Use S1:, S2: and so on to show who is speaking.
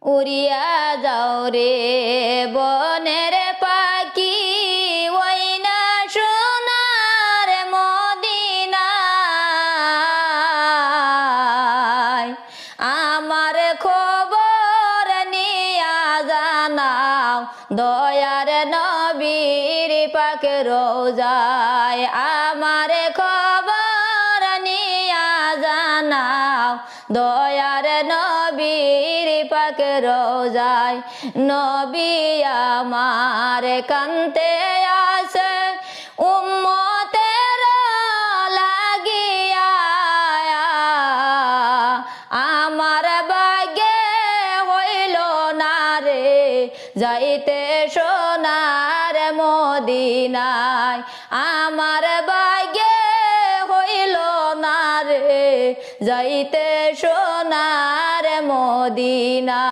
S1: উড়িয়া যাও রে বনের পাখি ওই না সোনার মদিনায় আমার খবর নিয়া জানাও দয়ার নবীর পাক রোজায় আমার খবর নিয়া জানাও দয়ার নবীর পাক রোজায় নবী আমার কান্তে আসে উম্মতের লাগিয়া আমার ভাগ্যে হইল না রে যাইতে সোনার মদিনায় আমার ভাগ্যে হইল না রে যাইতে সোনার মদিনা।